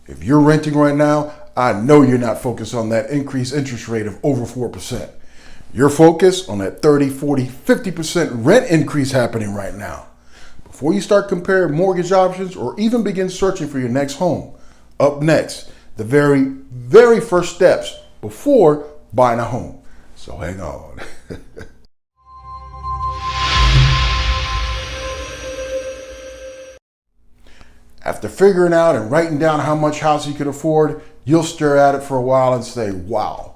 If you're renting right now, I know you're not focused on that increased interest rate of over 4%. You're focused on that 30, 40, 50% rent increase happening right now. Before you start comparing mortgage options or even begin searching for your next home, up next, the very, very first steps before buying a home. So hang on. After figuring out and writing down how much house you can afford, you'll stare at it for a while and say, wow,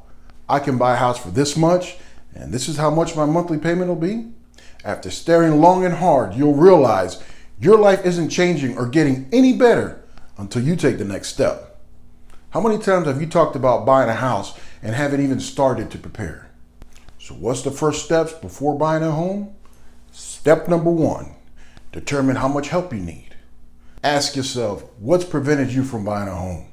I can buy a house for this much, and this is how much my monthly payment will be. After staring long and hard, you'll realize your life isn't changing or getting any better until you take the next step. How many times have you talked about buying a house and haven't even started to prepare? So what's the first steps before buying a home? Step number 1, determine how much help you need. Ask yourself, what's prevented you from buying a home?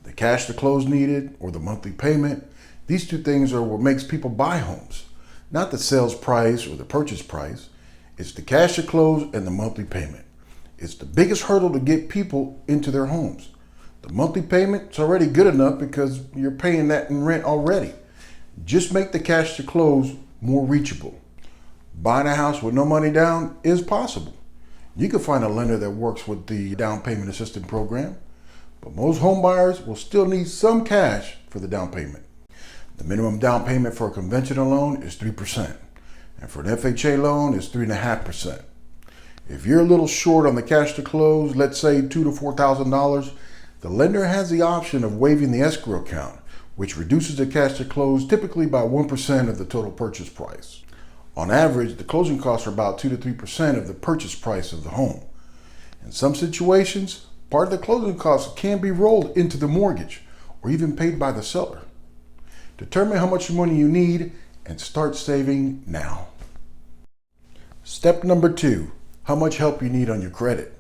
The cash to close needed or the monthly payment? These two things are what makes people buy homes. Not the sales price or the purchase price. It's the cash to close and the monthly payment. It's the biggest hurdle to get people into their homes. The monthly payment is already good enough because you're paying that in rent already. Just make the cash to close more reachable. Buying a house with no money down is possible. You can find a lender that works with the down payment assistance program, but most home buyers will still need some cash for the down payment. The minimum down payment for a conventional loan is 3%, and for an FHA loan is 3.5%. If you're a little short on the cash to close, let's say $2,000 to $4,000, the lender has the option of waiving the escrow account, which reduces the cash to close typically by 1% of the total purchase price. On average, the closing costs are about 2 to 3% of the purchase price of the home. In some situations, part of the closing costs can be rolled into the mortgage or even paid by the seller. Determine how much money you need and start saving now. Step number 2, how much help you need on your credit.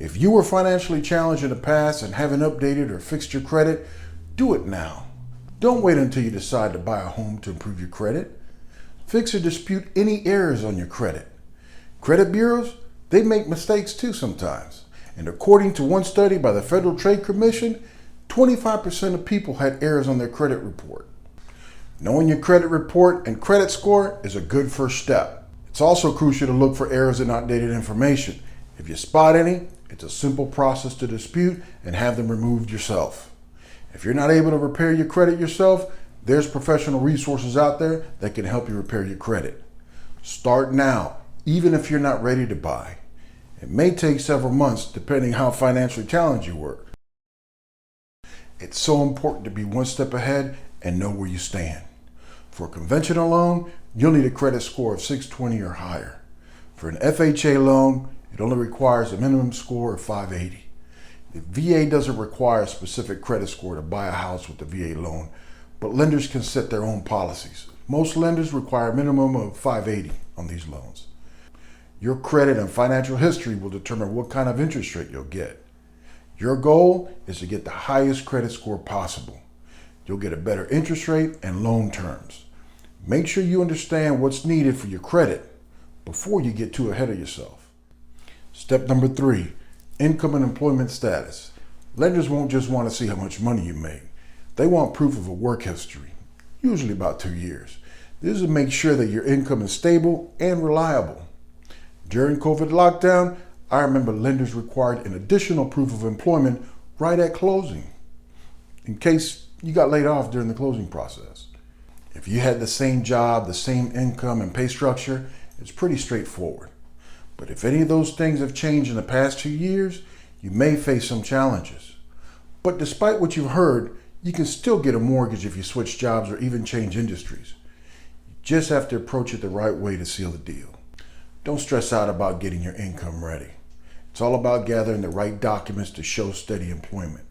If you were financially challenged in the past and haven't updated or fixed your credit, do it now. Don't wait until you decide to buy a home to improve your credit. Fix or dispute any errors on your credit. Credit bureaus, they make mistakes too sometimes. And according to one study by the Federal Trade Commission, 25% of people had errors on their credit report. Knowing your credit report and credit score is a good first step. It's also crucial to look for errors in outdated information. If you spot any, it's a simple process to dispute and have them removed yourself. If you're not able to repair your credit yourself, there's professional resources out there that can help you repair your credit. Start now, even if you're not ready to buy. It may take several months depending how financially challenged you were. It's so important to be one step ahead and know where you stand. For a conventional loan, you'll need a credit score of 620 or higher. For an FHA loan, it only requires a minimum score of 580. The VA doesn't require a specific credit score to buy a house with the VA loan, but lenders can set their own policies. Most lenders require a minimum of 580 on these loans. Your credit and financial history will determine what kind of interest rate you'll get. Your goal is to get the highest credit score possible. You'll get a better interest rate and loan terms. Make sure you understand what's needed for your credit before you get too ahead of yourself. Step number 3, income and employment status. Lenders won't just want to see how much money you make. They want proof of a work history, usually about 2 years. This is to make sure that your income is stable and reliable. During COVID lockdown, I remember lenders required an additional proof of employment right at closing, in case you got laid off during the closing process. If you had the same job, the same income and pay structure, it's pretty straightforward. But if any of those things have changed in the past 2 years, you may face some challenges. But despite what you've heard, you can still get a mortgage if you switch jobs or even change industries. You just have to approach it the right way to seal the deal. Don't stress out about getting your income ready. It's all about gathering the right documents to show steady employment.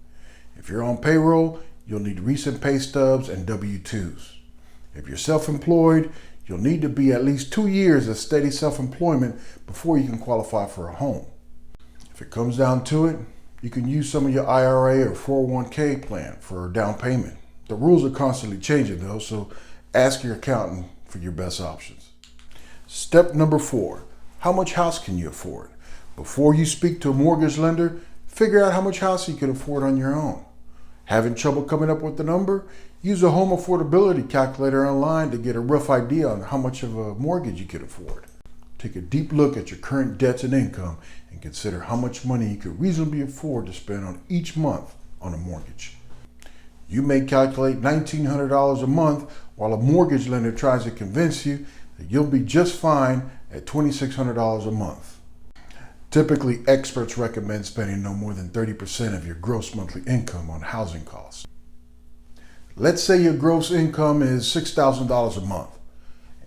If you're on payroll, you'll need recent pay stubs and W-2s. If you're self-employed, you'll need to be at least 2 years of steady self-employment before you can qualify for a home. If it comes down to it, you can use some of your IRA or 401k plan for a down payment. The rules are constantly changing though, so ask your accountant for your best options. Step number 4, how much house can you afford? Before you speak to a mortgage lender, Figure out how much house you can afford on your own. Having trouble coming up with the number? Use a home affordability calculator online to get a rough idea on how much of a mortgage you could afford. Take a deep look at your current debts and income and consider how much money you could reasonably afford to spend on each month on a mortgage. You may calculate $1,900 a month while a mortgage lender tries to convince you that you'll be just fine at $2,600 a month. Typically, experts recommend spending no more than 30% of your gross monthly income on housing costs. Let's say your gross income is $6,000 a month,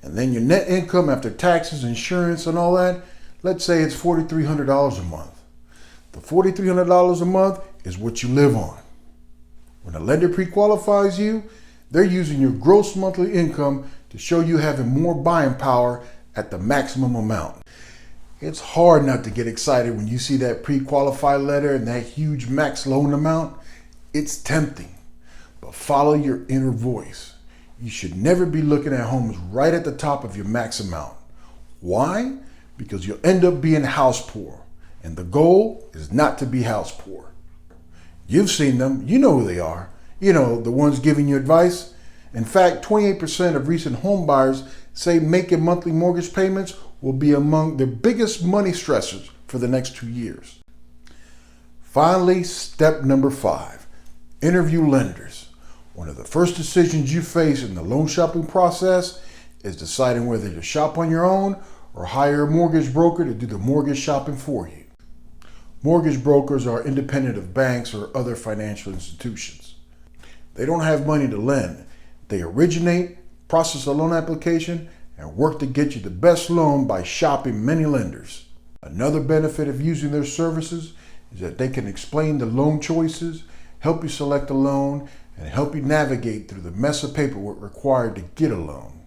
and then your net income after taxes, insurance, and all that, let's say it's $4,300 a month. The $4,300 a month is what you live on. When a lender pre-qualifies you, they're using your gross monthly income to show you having more buying power at the maximum amount. It's hard not to get excited when you see that pre-qualified letter and that huge max loan amount. It's tempting, but follow your inner voice. You should never be looking at homes right at the top of your max amount. Why? Because you'll end up being house poor, and the goal is not to be house poor. You've seen them, you know who they are. You know, the ones giving you advice. In fact, 28% of recent home buyers say making monthly mortgage payments will be among the biggest money stressors for the next 2 years. Finally, step number 5, interview lenders. One of the first decisions you face in the loan shopping process is deciding whether to shop on your own or hire a mortgage broker to do the mortgage shopping for you. Mortgage brokers are independent of banks or other financial institutions. They don't have money to lend. They originate, process a loan application, and work to get you the best loan by shopping many lenders. Another benefit of using their services is that they can explain the loan choices, help you select a loan, and help you navigate through the mess of paperwork required to get a loan.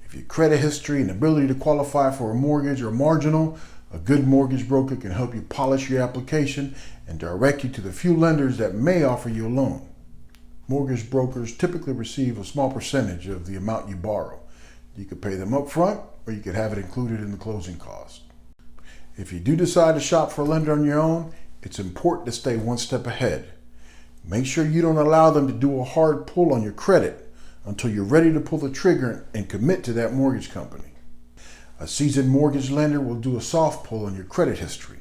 If your credit history and ability to qualify for a mortgage are marginal, a good mortgage broker can help you polish your application and direct you to the few lenders that may offer you a loan. Mortgage brokers typically receive a small percentage of the amount you borrow. You could pay them up front, or you could have it included in the closing cost. If you do decide to shop for a lender on your own, it's important to stay one step ahead. Make sure you don't allow them to do a hard pull on your credit until you're ready to pull the trigger and commit to that mortgage company. A seasoned mortgage lender will do a soft pull on your credit history.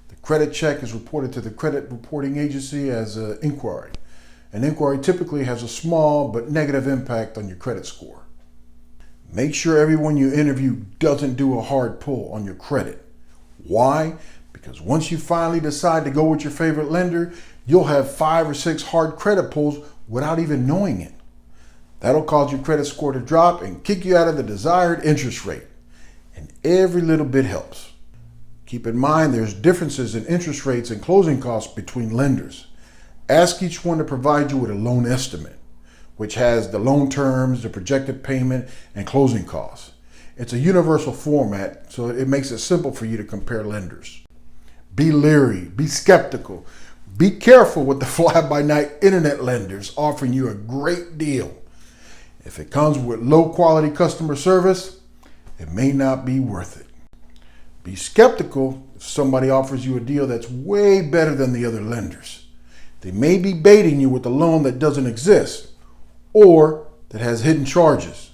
The credit check is reported to the credit reporting agency as an inquiry. An inquiry typically has a small but negative impact on your credit score. Make sure everyone you interview doesn't do a hard pull on your credit. Why? Because once you finally decide to go with your favorite lender, you'll have 5 or 6 hard credit pulls without even knowing it. That'll cause your credit score to drop and kick you out of the desired interest rate. And every little bit helps. Keep in mind there's differences in interest rates and closing costs between lenders. Ask each one to provide you with a loan estimate, which has the loan terms, the projected payment, and closing costs. It's a universal format, so it makes it simple for you to compare lenders. Be leery, be skeptical, be careful with the fly-by-night internet lenders offering you a great deal. If it comes with low-quality customer service, it may not be worth it. Be skeptical if somebody offers you a deal that's way better than the other lenders. They may be baiting you with a loan that doesn't exist or that has hidden charges,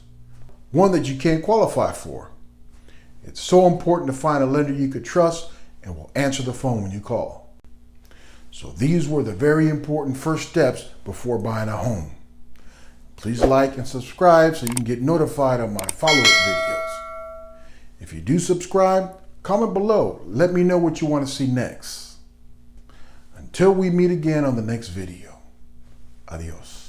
one that you can't qualify for. It's so important to find a lender you could trust and will answer the phone when you call. So these were the very important first steps before buying a home. Please like and subscribe so you can get notified of my follow-up videos. If you do subscribe, comment below. Let me know what you want to see next. Until we meet again on the next video. Adios.